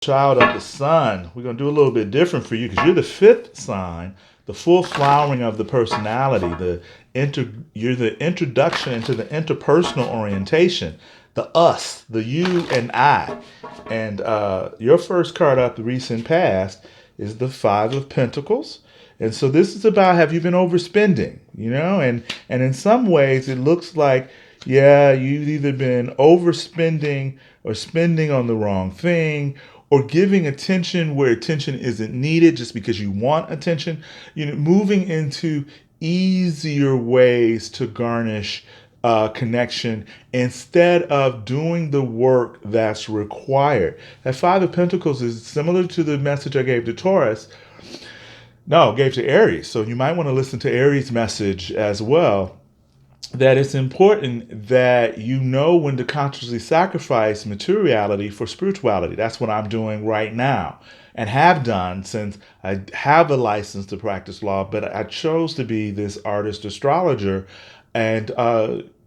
Child of the sun, we're going to do a little bit different for you because you're the fifth sign, the full flowering of the personality, you're the introduction into the interpersonal orientation, the us, the you and I. And your first card up the recent past is the Five of Pentacles. And so this is about, have you been overspending, and in some ways it looks like, yeah, you've either been overspending or spending on the wrong thing or giving attention where attention isn't needed just because you want attention, moving into easier ways to garnish connection instead of doing the work that's required. That Five of Pentacles is similar to the message I gave to Taurus. No, gave to Aries. So you might want to listen to Aries' message as well. That it's important that you know when to consciously sacrifice materiality for spirituality. That's what I'm doing right now and have done since I have a license to practice law, but I chose to be this artist astrologer, and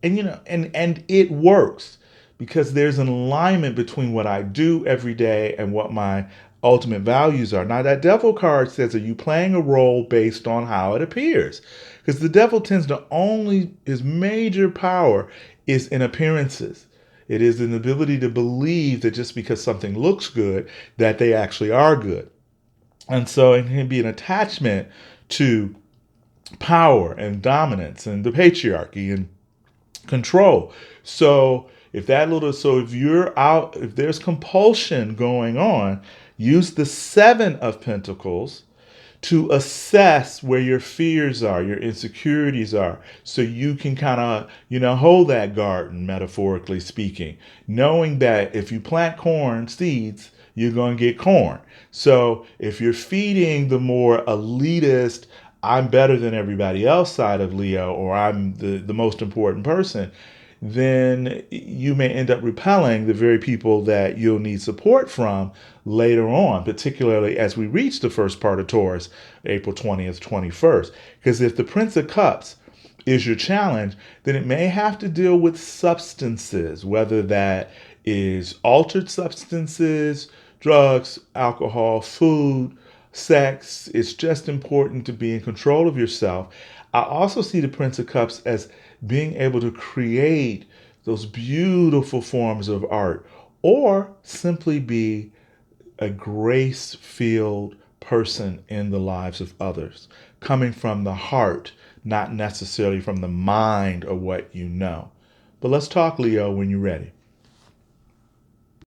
it works because there's an alignment between what I do every day and what my ultimate values are. Now, that devil card says, are you playing a role based on how it appears? Because the devil tends to his major power is in appearances. It is an ability to believe that just because something looks good, that they actually are good. And so it can be an attachment to power and dominance and the patriarchy and control. So if there's compulsion going on, use the Seven of Pentacles to assess where your fears are, your insecurities are, so you can kind of, hold that garden, metaphorically speaking, knowing that if you plant corn seeds, you're going to get corn. So if you're feeding the more elitist, I'm better than everybody else side of Leo, or I'm the most important person, then you may end up repelling the very people that you'll need support from later on, particularly as we reach the first part of Taurus, April 20th, 21st. Because if the Prince of Cups is your challenge, then it may have to deal with substances, whether that is altered substances, drugs, alcohol, food, sex. It's just important to be in control of yourself. I also see the Prince of Cups as being able to create those beautiful forms of art or simply be a grace filled person in the lives of others, coming from the heart, not necessarily from the mind or what you know. But let's talk, Leo, when you're ready.